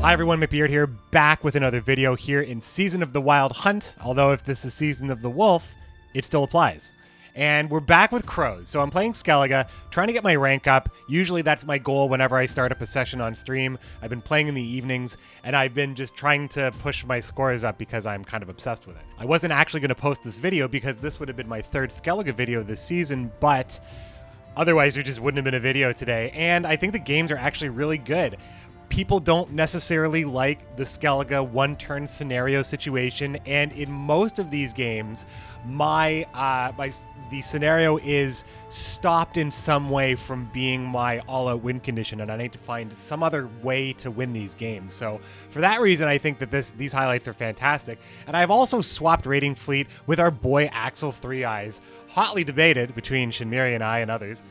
Hi everyone, McBeard here, back with another video here in Season of the Wild Hunt, although if this is Season of the Wolf, it still applies. And we're back with crows. So I'm playing Skellige, trying to get my rank up. Usually that's my goal whenever I start up a session on stream. I've been playing in the evenings, and I've been just trying to push my scores up because I'm kind of obsessed with it. I wasn't actually going to post this video because this would have been my third Skellige video this season, but otherwise there just wouldn't have been a video today. And I think the games are actually really good. People don't necessarily like the Skellige one-turn scenario situation, and in most of these games, the scenario is stopped in some way from being my all-out win condition, and I need to find some other way to win these games. So for that reason, I think that these highlights are fantastic. And I've also swapped raiding fleet with our boy Axel 3 Eyes, hotly debated between Shinmiri and I and others.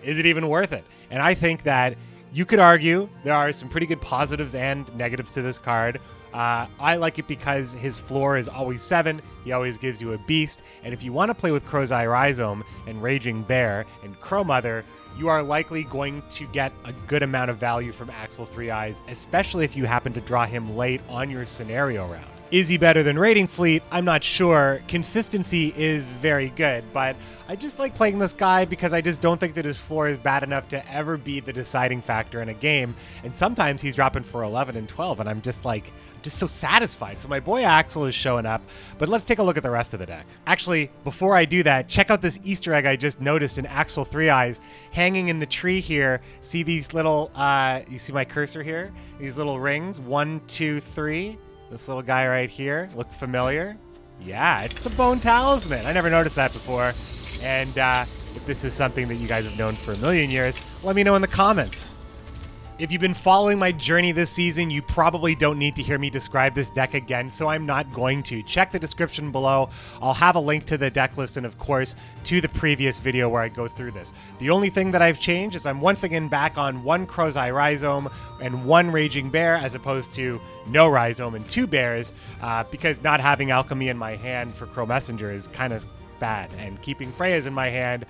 Is it even worth it? And I think that you could argue there are some pretty good positives and negatives to this card. I like it because his floor is always 7. He always gives you a beast. And if you want to play with Crow's Eye Rhizome and Raging Bear and Crow Mother, you are likely going to get a good amount of value from Axel 3 Eyes, especially if you happen to draw him late on your scenario round. Is he better than Raiding Fleet? I'm not sure. Consistency is very good, but I just like playing this guy because I just don't think that his floor is bad enough to ever be the deciding factor in a game. And sometimes he's dropping for 11 and 12, and I'm just so satisfied. So my boy Axel is showing up, but let's take a look at the rest of the deck. Actually, before I do that, check out this Easter egg I just noticed in Axel 3 Eyes hanging in the tree here. See these little, you see my cursor here? These little rings, 1, 2, 3. This little guy right here, look familiar? Yeah, it's the Bone Talisman. I never noticed that before. And if this is something that you guys have known for a million years, let me know in the comments. If you've been following my journey this season, you probably don't need to hear me describe this deck again, so I'm not going to. Check the description below. I'll have a link to the deck list and, of course, to the previous video where I go through this. The only thing that I've changed is I'm once again back on 1 Crow's Eye Rhizome and 1 Raging Bear as opposed to no Rhizome and 2 Bears, because not having Alchemy in my hand for Crow Messenger is kind of bad, and keeping Freya's in my hand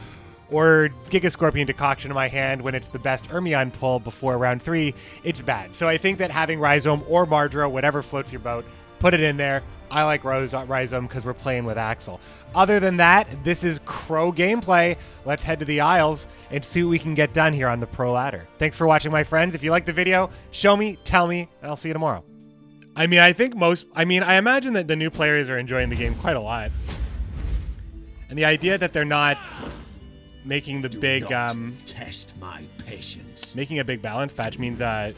or Giga Scorpion Decoction in my hand when it's the best Ermion pull before round 3, it's bad. So I think that having Rhizome or Mardra, whatever floats your boat, put it in there. I like Rhizome because we're playing with Axel. Other than that, this is Crow gameplay. Let's head to the Isles and see what we can get done here on the Pro Ladder. Thanks for watching, my friends. If you liked the video, show me, tell me, and I'll see you tomorrow. I mean, I imagine that the new players are enjoying the game quite a lot. And the idea that they're not making the big test my patience. Making a big balance patch means it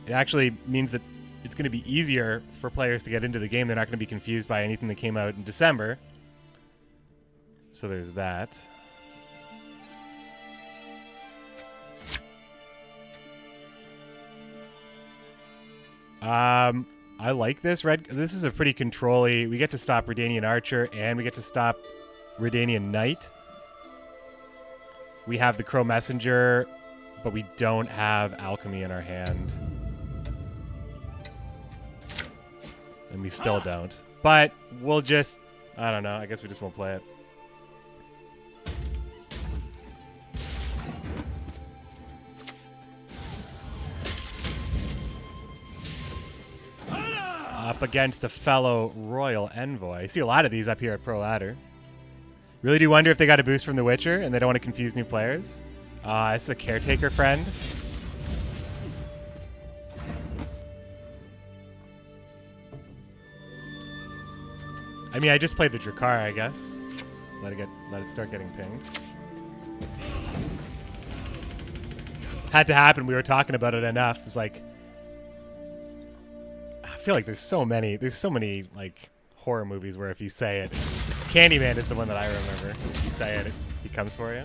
actually means that it's going to be easier for players to get into the game. They're not going to be confused by anything that came out in December. So there's that. I like this red. This is a pretty control-y. We get to stop Redanian Archer and we get to stop Redanian Knight. We have the Crow Messenger, but we don't have Alchemy in our hand. And we still don't. But we'll just, I don't know, I guess we just won't play it. Up against a fellow Royal Envoy. I see a lot of these up here at Pro Ladder. Really do wonder if they got a boost from The Witcher and they don't want to confuse new players. This is a Caretaker friend. I mean, I just played the Drakkar, I guess. Let it start getting pinged. Had to happen. We were talking about it enough. It was like, I feel like there's so many like horror movies where if you say it, Candyman is the one that I remember. If you say it, he comes for you.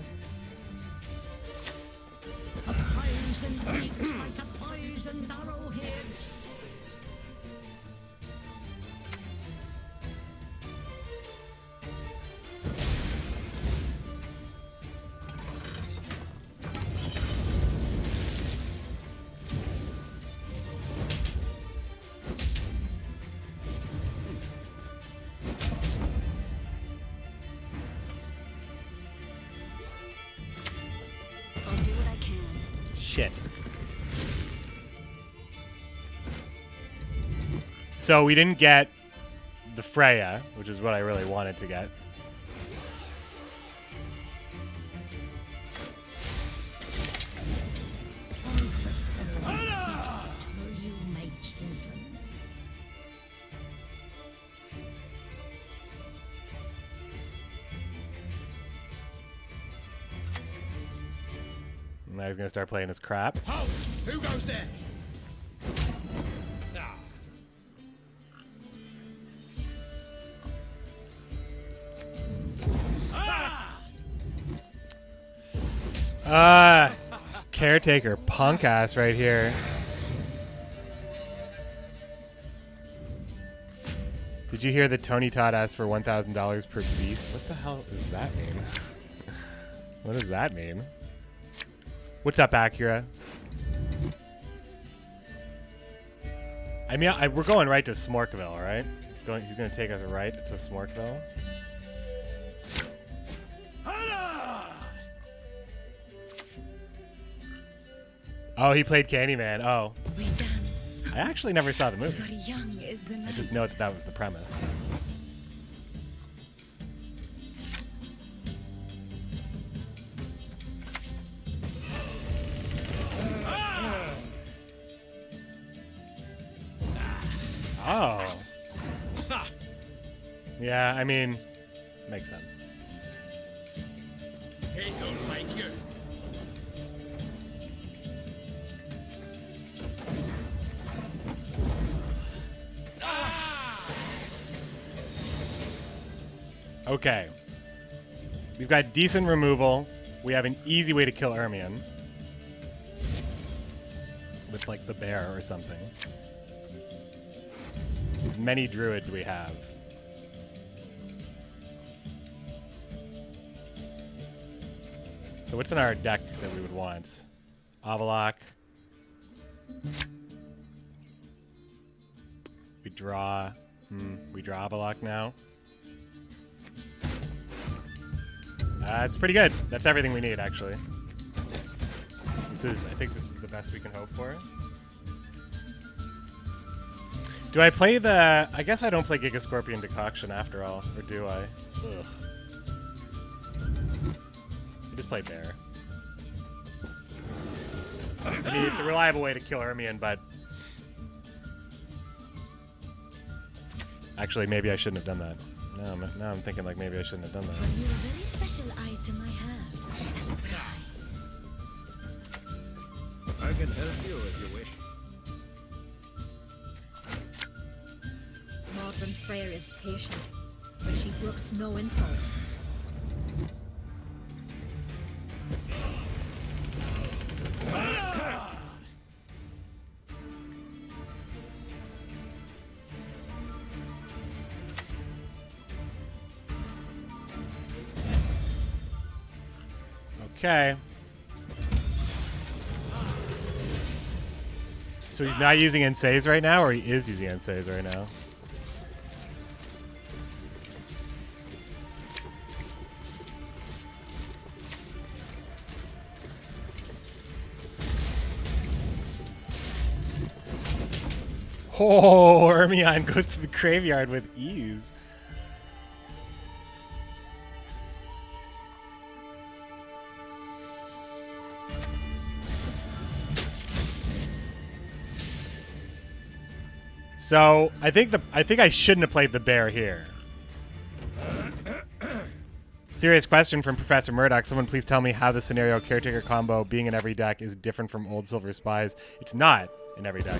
A poison beaks like a poisoned arrowhead. I'll do what I can. Shit. So we didn't get the Freya, which is what I really wanted to get. For you, my children. Now he's gonna start playing his crap. Halt! Who goes there? Caretaker punk ass right here. Did you hear that Tony Todd asked for $1,000 per beast? What the hell does that mean? What does that mean? What's up, Acura? I mean, we're going right to Smorkville, right? He's going to take us right to Smorkville. Oh, he played Candyman. Oh. We dance. I actually never saw the movie. For young is the night. I just know that was the premise. Oh. Yeah, I mean, makes sense. He don't like you. Okay. We've got decent removal. We have an easy way to kill Ermion. With, like, the bear or something. As many druids we have. So what's in our deck that we would want? Avalok. We draw... we draw Avalok now. It's pretty good. That's everything we need, actually. I think this is the best we can hope for. Do I play the... I guess I don't play Giga Scorpion Decoction after all. Or do I? Ugh. I just play Bear. I mean, it's a reliable way to kill Ermion, but... Actually, maybe I shouldn't have done that. Now I'm thinking like maybe I shouldn't have done that. For you, a very special item I have. A surprise. I can help you if you wish. Modern Freyr is patient, but she brooks no insult. Okay. So he's not using Ensays right now, or he is using Ensays right now? Oh, Ermion goes to the graveyard with ease. So I think I shouldn't have played the bear here. Serious question from Professor Murdoch. Someone please tell me how the scenario caretaker combo being in every deck is different from old Silver Spies. It's not in every deck.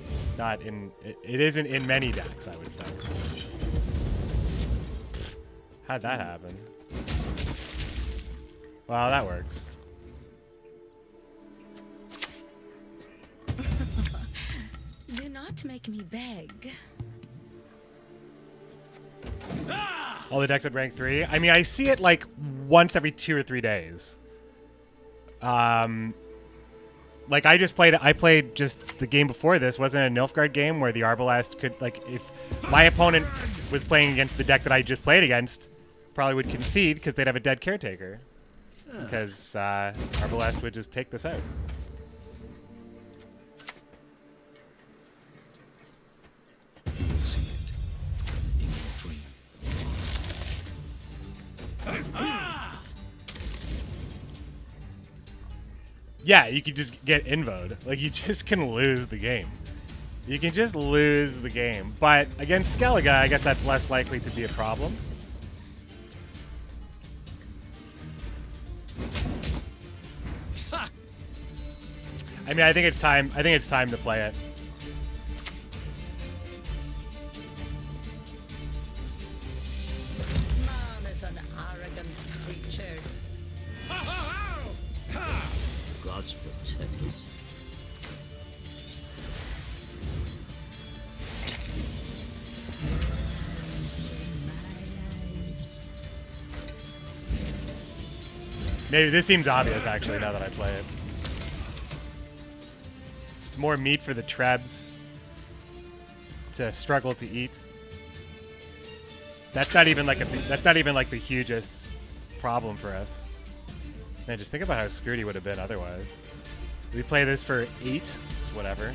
It's not in. It isn't in many decks, I would say. How'd that happen? Wow, that works. Do not make me beg. All the decks at rank 3. I mean, I see it like once every 2 or 3 days. Like I played just the game before this. Wasn't a Nilfgaard game where the Arbalest could, like, if my opponent was playing against the deck that I just played against, probably would concede because they'd have a dead caretaker. Because Arbalest would just take this out. Yeah, you could just get invoed. Like, you just can lose the game. You can just lose the game. But against Skellige, I guess that's less likely to be a problem. I mean, I think it's time to play it. Man is an arrogant creature. Gods protect us. Maybe this seems obvious, actually, now that I play it. It's more meat for the trebs to struggle to eat. That's not even like the hugest problem for us. Man, just think about how screwed he would have been otherwise. We play this for 8, it's whatever.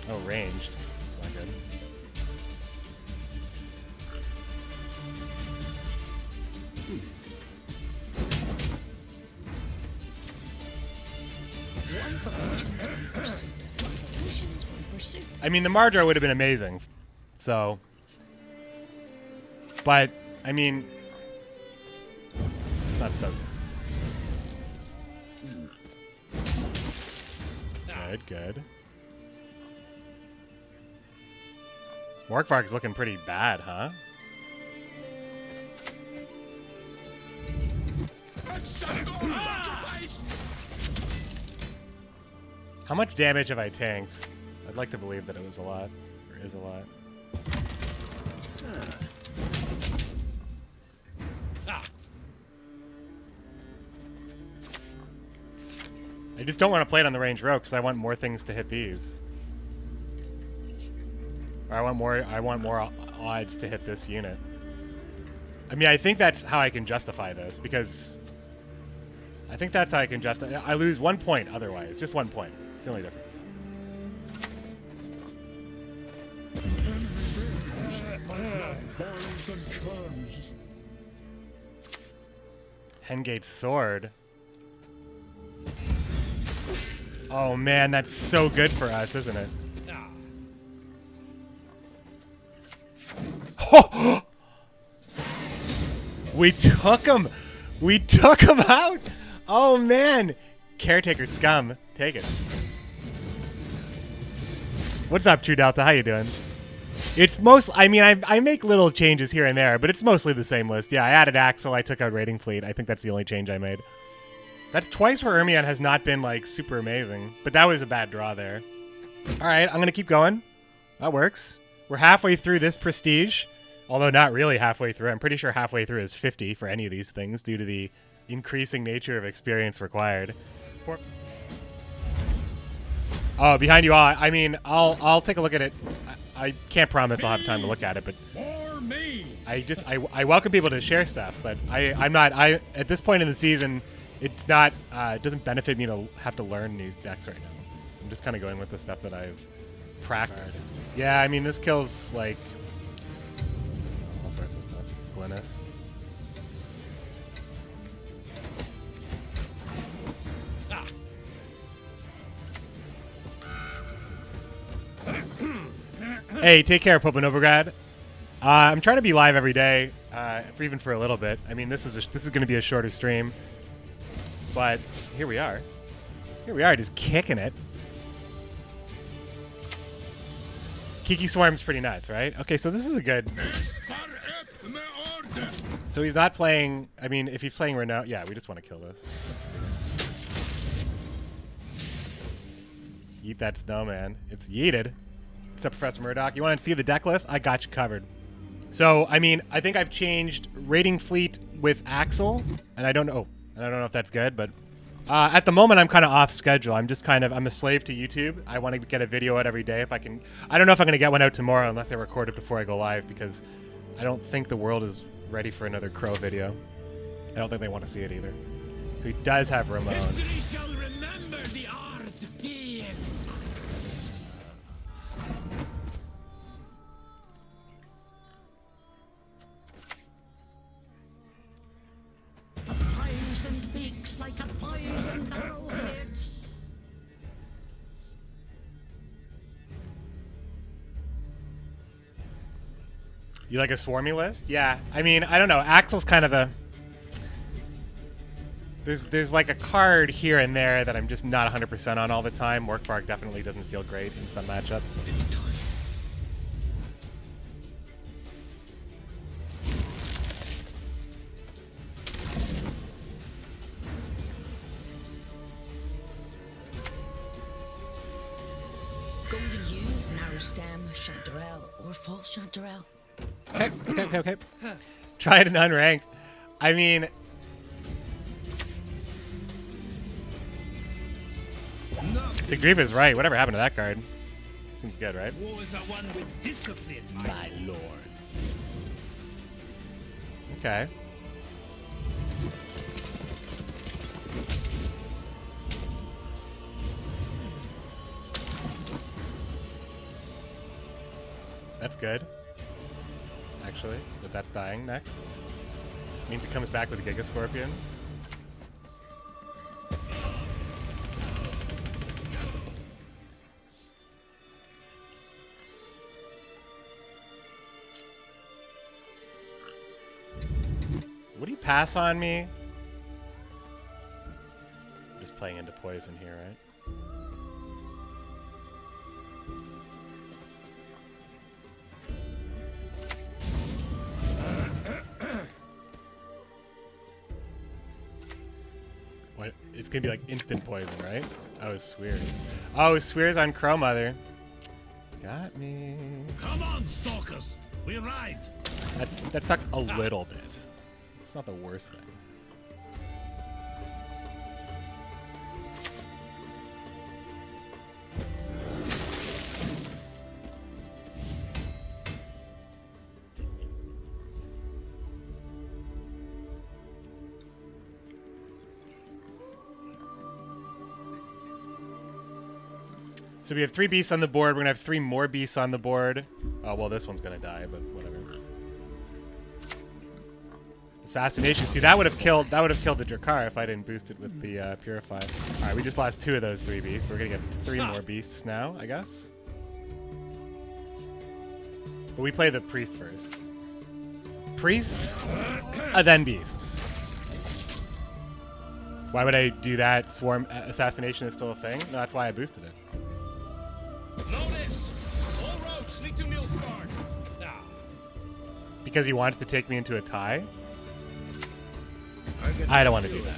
Oh, ranged. That's not good. I mean, the Mardro would have been amazing. So. But, I mean. It's not so good. Good. Morkvark's looking pretty bad, huh? How much damage have I tanked? I'd like to believe that it was a lot, or is a lot. I just don't want to play it on the range rogue because I want more things to hit these. Or I want more odds to hit this unit. I mean, I think that's how I can justify this because I think that's how I can justify. I lose 1 point otherwise, just 1 point. It's the only difference. Hengate's sword. Oh man, that's so good for us, isn't it? Oh! We took him! We took him out! Oh man! Caretaker scum. Take it. What's up, True Delta? How you doing? It's most... I mean, I make little changes here and there, but it's mostly the same list. Yeah, I added Axel, I took out Raiding Fleet. I think that's the only change I made. That's twice where Ermion has not been, like, super amazing. But that was a bad draw there. Alright, I'm gonna keep going. That works. We're halfway through this prestige. Although not really halfway through. I'm pretty sure halfway through is 50 for any of these things due to the increasing nature of experience required. Oh, behind you all. I mean, I'll take a look at it. I can't promise I'll have time to look at it, but For me. I welcome people to share stuff, but I'm not at this point in the season, it's not it doesn't benefit me to have to learn new decks right now. I'm just kind of going with the stuff that I've practiced. Yeah, I mean, this kills like all sorts of stuff. Glynis. Hey, take care, Popanobograd. I'm trying to be live every day, even for a little bit. I mean, this is going to be a shorter stream, but here we are. Here we are, just kicking it. Kiki Swarm's pretty nuts, right? Okay, so this is a good. So he's not playing. I mean, if he's playing Renault, yeah, we just want to kill this. Yeet that snowman. It's yeeted. What's up, Professor Murdoch? You want to see the deck list? I got you covered. So, I mean, I think I've changed Raiding Fleet with Axel, and I don't know if that's good, but at the moment I'm kind of off schedule. I'm a slave to YouTube. I want to get a video out every day if I can. I don't know if I'm going to get one out tomorrow unless I record it before I go live because I don't think the world is ready for another Crow video. I don't think they want to see it either. So he does have Ramon. History shall remember the art of being. like a poisoned arrowhead. You like a swarmy list? Yeah. I mean, I don't know. Axel's kind of a... There's like a card here and there that I'm just not 100% on all the time. Morkvark definitely doesn't feel great in some matchups. It's time. Golden Yew, Narrow Stem, Chanterelle, or False Chanterelle. Okay. Try it in unranked. I mean... Sigriva's right. Whatever happened to that card? Seems good, right? Wars are won with discipline, My lords. Okay. That's good. Actually, but that's dying next. Means it comes back with a Giga Scorpion. Would he pass on me? Just playing into poison here, right? What? It's gonna be like instant poison, right? Oh, Swears. Oh, Swears on Crow Mother. Got me. Come on, stalkers. We ride. That sucks a little bit. It's not the worst thing. So we have 3 beasts on the board. We're gonna have 3 more beasts on the board. Oh well, this one's gonna die, but whatever. Assassination. See, that would have killed the Drakkar if I didn't boost it with the Purify. All right, we just lost 2 of those 3 beasts. We're gonna get 3 more beasts now, I guess. But we play the priest first. Priest, then beasts. Why would I do that? Swarm assassination is still a thing. No, that's why I boosted it. Notice! All roads lead to Nilfgaard. Now. Because he wants to take me into a tie. I don't want to do that.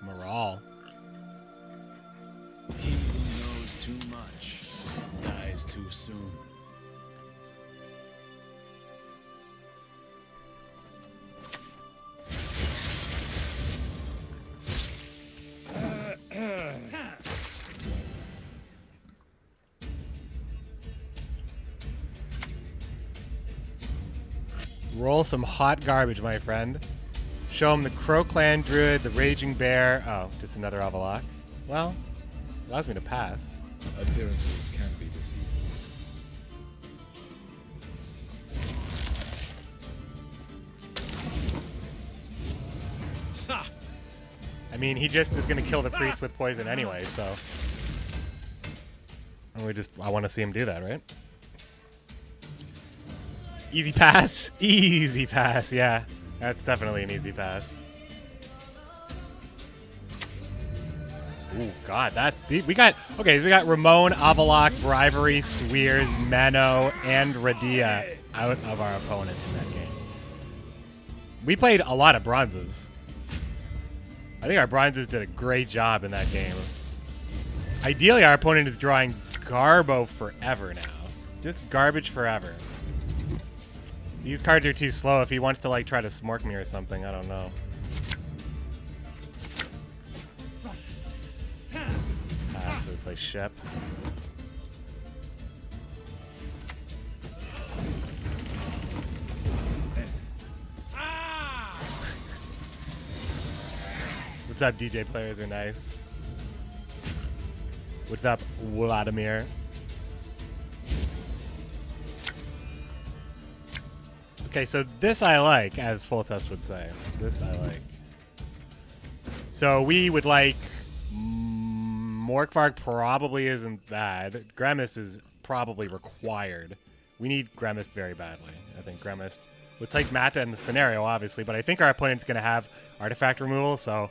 Morale. He who knows too much dies too soon. Roll some hot garbage, my friend. Show him the Crow Clan Druid, the Raging Bear. Oh, just another Avalok. Well, allows me to pass. Appearances can be deceiving. I mean, he just is going to kill the priest with poison anyway, so. And I want to see him do that, right? Easy pass. Easy pass, yeah. That's definitely an easy pass. Ooh, God, that's deep. We got Ramon, Avalok, Bribery, Swears, Mano, and Radia out of our opponent in that game. We played a lot of bronzes. I think our bronzes did a great job in that game. Ideally, our opponent is drawing Garbo forever now. Just garbage forever. These cards are too slow. If he wants to like try to smork me or something, I don't know. So we play Shep. What's up, DJ players are nice. What's up, Vladimir? Okay, so this I like, as Fulthus would say. This I like. So we would like... Morkvarg probably isn't bad. Gremist is probably required. We need Gremist very badly. I think Gremist would take Mata in the scenario, obviously, but I think our opponent's going to have artifact removal, so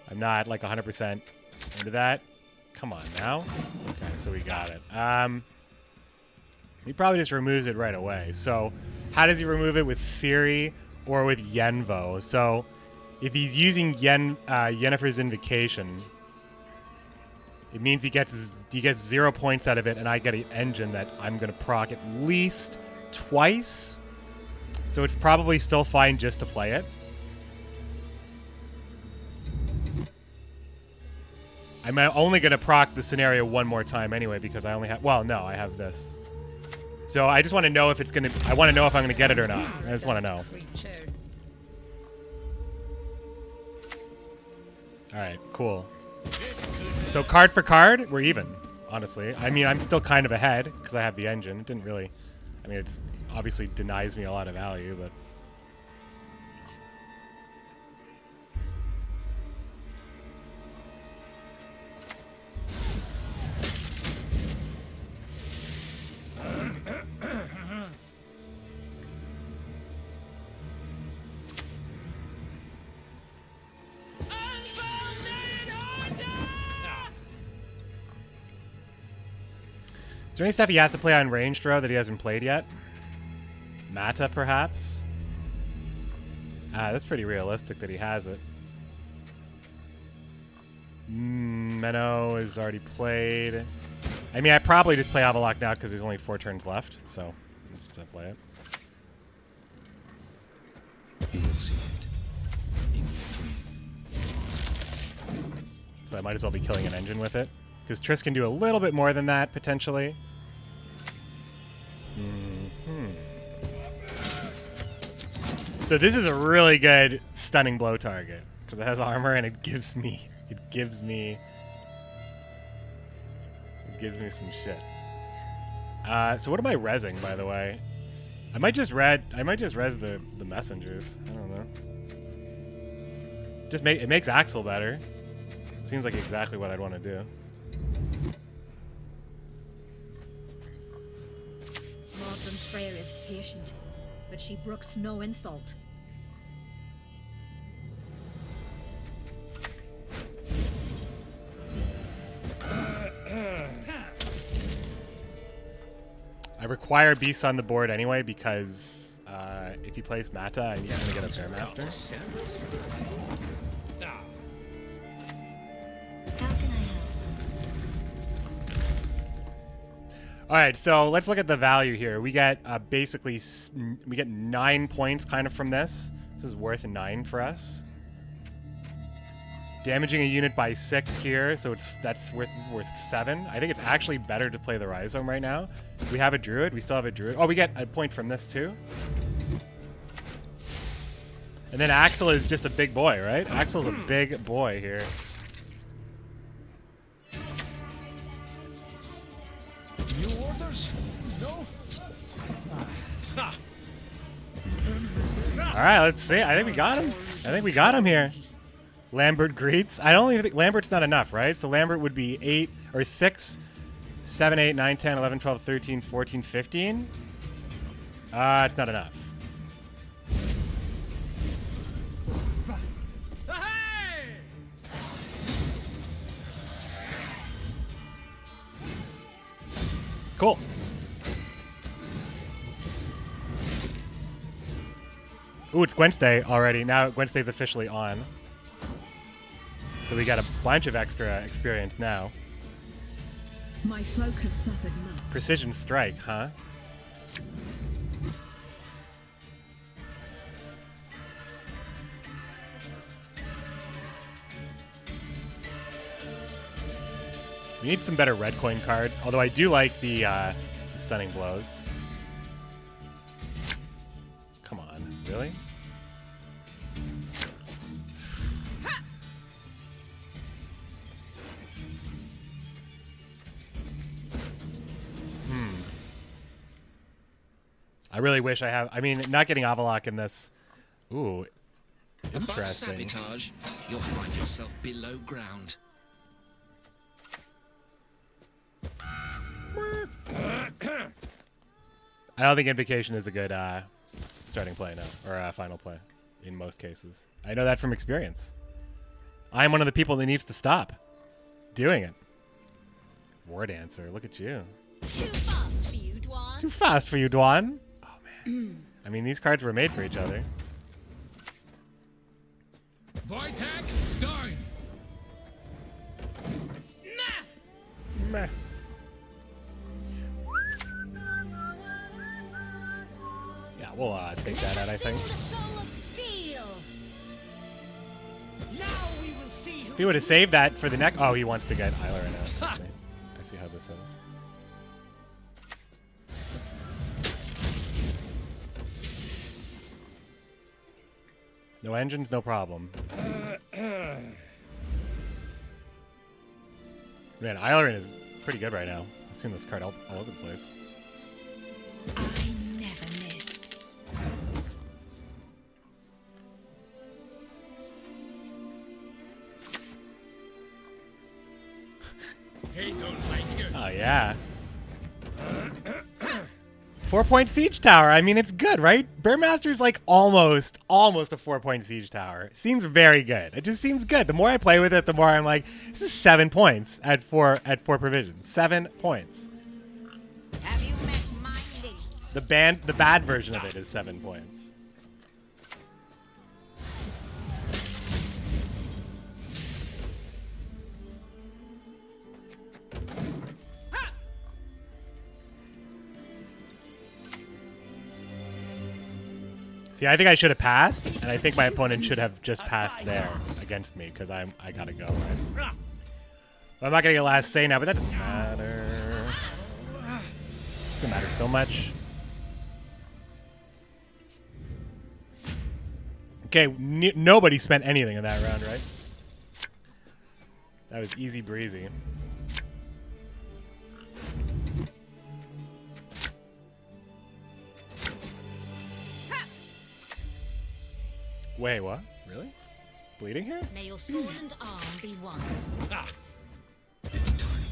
I'm not like 100% into that. Come on now. Okay, so we got it. He probably just removes it right away. So how does he remove it? With Ciri or with Yenvo? So if he's using Yennefer's Invocation, it means he gets 0 points out of it, and I get an engine that I'm going to proc at least twice. So it's probably still fine just to play it. I'm only going to proc the scenario one more time anyway because I only have... Well, no, I have this. So I just want to know if it's going to... I want to know if I'm going to get it or not. I just want to know. All right, cool. So card for card, we're even, honestly. I mean, I'm still kind of ahead because I have the engine. It didn't really... I mean, it's obviously denies me a lot of value, but... Is there any stuff he has to play on ranged row that he hasn't played yet? Mata, perhaps? That's pretty realistic that he has it. Menno is already played. I mean, I probably just play Avalok now because there's only 4 turns left, so let's just play it. You will see it in your dream. So I might as well be killing an engine with it. Because Triss can do a little bit more than that, potentially. So this is a really good stunning blow target. Because it has armor and it gives me some shit. So what am I rezzing, by the way? I might just res the messengers. I don't know. It makes Axel better. Seems like exactly what I'd want to do. Modern Freyr is patient, but she brooks no insult. I require beasts on the board anyway because if he plays Mata, I need to get a Bearmaster. How can I help? All right, so let's look at the value here. We get basically 9 points kind of from this. This is worth 9 for us. Damaging a unit by 6 here, so that's worth 7. I think it's actually better to play the Rhizome right now. We have a Druid. We still have a Druid. Oh, we get a point from this too. And then Axel is just a big boy, right? Axel's a big boy here. New orders? No? All right, let's see. I think we got him. I think we got him here. Lambert greets. I don't even think Lambert's not enough, right? So Lambert would be 8 or 6, 7, 8, 9, 10, 11, 12, 13, 14, 15. It's not enough. Cool. Ooh, it's Gwent Day already. Now Gwent Day's officially on. So we got a bunch of extra experience now. My folk have suffered much. Precision strike, huh? We need some better red coin cards, although I do like the stunning blows. Come on, really? I really wish I have. I mean, not getting Avalok in this. Ooh, Above interesting. sabotage, you'll find yourself below ground. I don't think Invocation is a good starting play now, or final play in most cases. I know that from experience. I'm one of the people that needs to stop doing it. War Dancer, look at you. Too fast for you, Dwan. Too fast for you, Dwan. Oh, man. I mean, these cards were made for each other. Vitek, down! Meh. Yeah, we'll take that out, I think. Sing the song of steel. Now we will see who If he would have saved that for the next... Oh, he wants to get Isla right now. I see how this is. No engines, no problem. Man, Eilerin is pretty good right now. I've seen this card all over the place. I never miss. He don't like you. Oh, yeah. 4-point siege tower. I mean, it's good, right? Bearmaster's like almost a 4-point siege tower. Seems very good. It just seems good. The more I play with it, the more I'm like, this is 7 points at four provisions. 7 points. have you met my ladies? The bad version of it is 7 points. See, I think I should have passed, and I think my opponent should have just passed there against me, because I gotta go, right? Well, I'm not gonna get last say now, but that doesn't matter. Doesn't matter so much. Okay, nobody spent anything in that round, right? That was easy breezy. Wait, what? Really? Bleeding here? May your sword and arm be one. It's time.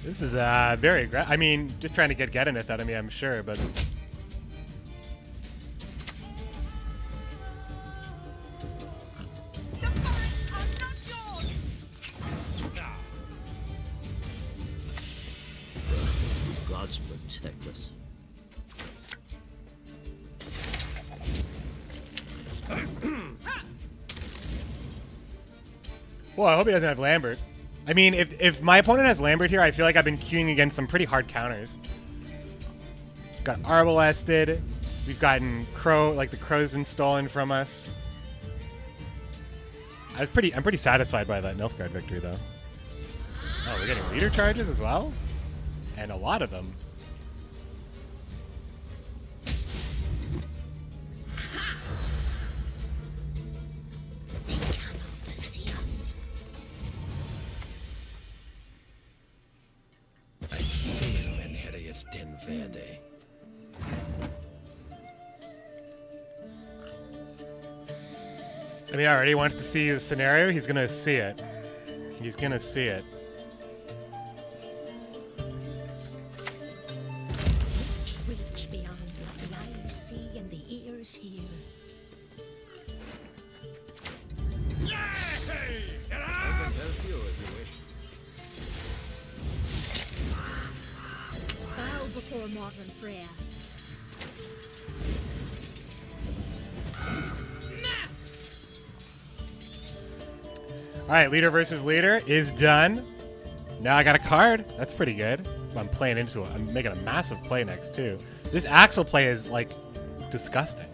This is very aggressive. I mean, just trying to get Geddoneth out of me, I'm sure, but... Gods protect us. Well, I hope he doesn't have Lambert. I mean, if my opponent has Lambert here, I feel like I've been queuing against some pretty hard counters. Got Arbalested. We've gotten Crow, like the Crow's been stolen from us. I'm pretty satisfied by that Nilfgaard victory, though. Oh, we're getting leader charges as well? And a lot of them. They come out to see us. I fail when Harriet den Verde. I mean, he already wants to see the scenario. He's gonna see it. He's gonna see it. Reach beyond what the eyes see and the ears hear. Bow before modern Freya. All right, leader versus leader is done. Now I got a card. That's pretty good. I'm playing into it. I'm making a massive play next, too. This Axel play is, like, disgusting.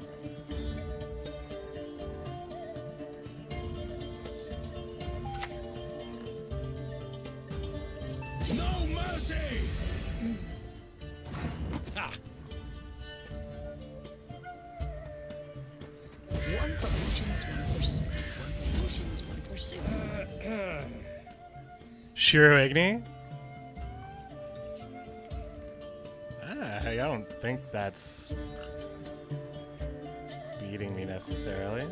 No mercy! One for oceans, one for pursuit. One for oceans, one for pursuit. Shiro Igni? I don't think that's beating me necessarily.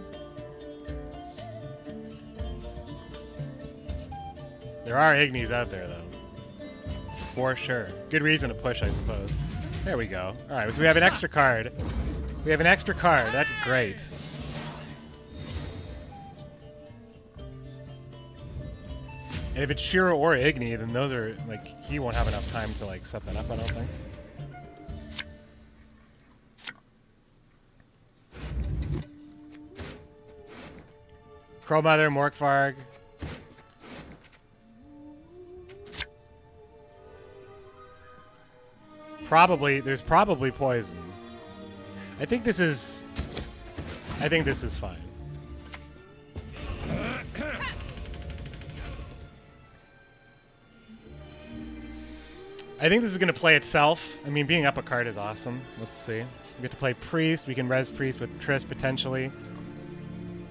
There are Ignis out there, though. For sure. Good reason to push, I suppose. There we go. Alright, so we have an extra card. We have an extra card. That's great. And if it's Shiro or Igni, then those are, like, he won't have enough time to, like, set that up, I don't think. Crowmother, Morkvarg. There's probably poison. I think this is fine. I think this is going to play itself. I mean, being up a card is awesome. Let's see. We get to play Priest. We can res Priest with Triss, potentially.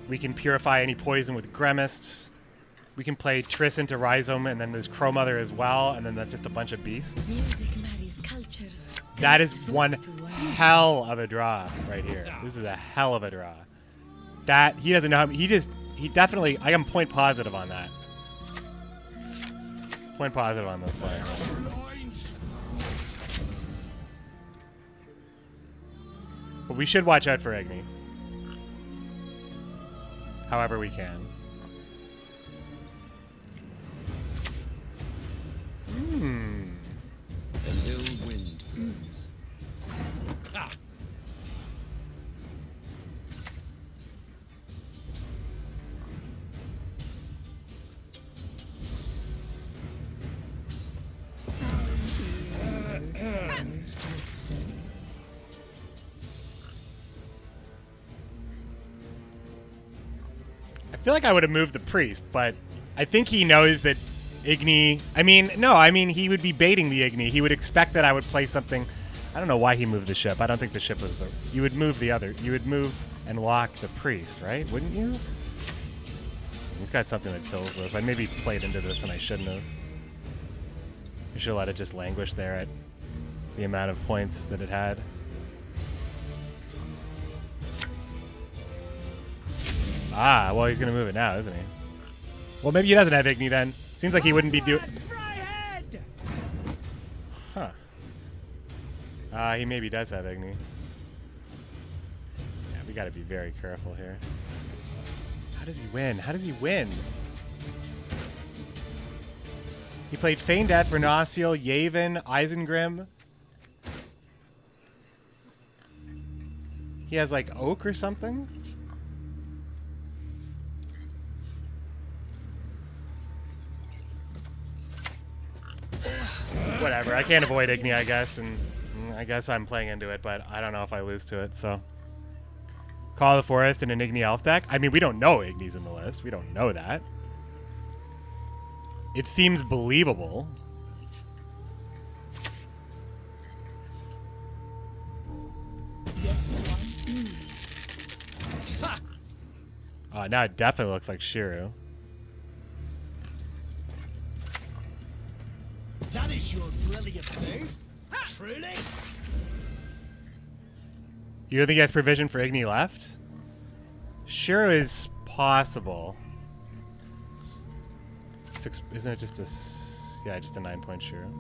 We can purify any poison with Gremist. We can play Triss into Rhizome, and then there's Crowmother as well, and then that's just a bunch of beasts. Music marries cultures. That is one hell of a draw right here. This is a hell of a draw. That, he doesn't know how, he definitely, I am point positive on that. Point positive on this player. But we should watch out for Igni. However we can. A new wind blows. Ha! I feel like I would have moved the Priest, but I think he knows that Igni... I mean, he would be baiting the Igni. He would expect that I would play something... I don't know why he moved the ship. I don't think the ship was the... You would move the other... You would move and lock the Priest, right? Wouldn't you? He's got something that kills this. I maybe played into this and I shouldn't have. I should let it just languish there at the amount of points that it had. Ah, well, he's going to move it now, isn't he? Well, maybe he doesn't have Igni then. Seems like he wouldn't be doing... Huh. He maybe does have Igni. Yeah, we got to be very careful here. How does he win? How does he win? He played Feign Death, Renaciel, Yavin, Isengrim. He has, like, Oak or something? Whatever, I can't avoid Igni, I guess, and I guess I'm playing into it, but I don't know if I lose to it, so. Call of the Forest and an Igni Elf deck? I mean, we don't know Igni's in the list. We don't know that. It seems believable. Yes, John. Now it definitely looks like Shiru. That is your brilliant move? Truly? You don't think he has provision for Igni left? Shiru is possible. Isn't it just a... Yeah, just a 9-point Shiru.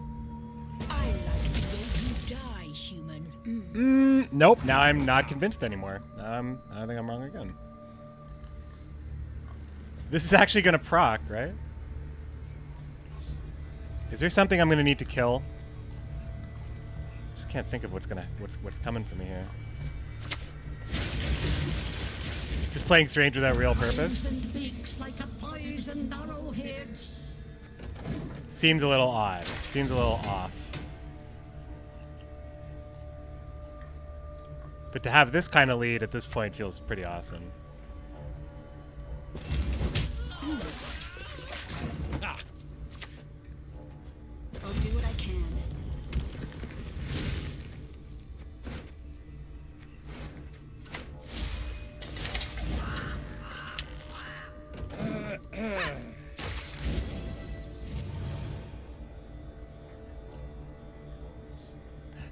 I like the way you die, human. Nope, now I'm not convinced anymore. I think I'm wrong again. This is actually going to proc, right? Is there something I'm going to need to kill? Just can't think of what's coming for me here. Just playing strange without real purpose. Poisoned beaks like a poisoned arrowheads. Seems a little odd. Seems a little off. But to have this kind of lead at this point feels pretty awesome. I'll do what I can.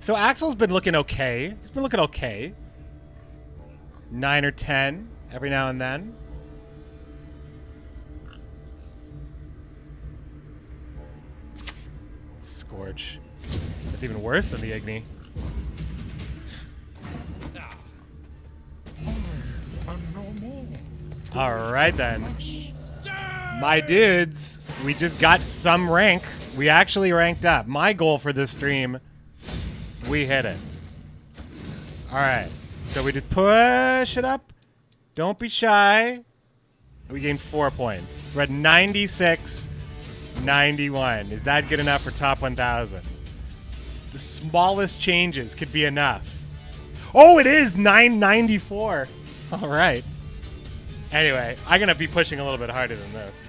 So Axel's been looking okay. He's been looking okay. 9 or 10 every now and then. Scorch. That's even worse than the Igni. Alright then. My dudes, we just got some rank. We actually ranked up. My goal for this stream, we hit it. Alright. So we just push it up. Don't be shy. We gained 4 points. We're at 96, 91. Is that good enough for top 1,000? The smallest changes could be enough. Oh, it is 994. All right. Anyway, I'm going to be pushing a little bit harder than this.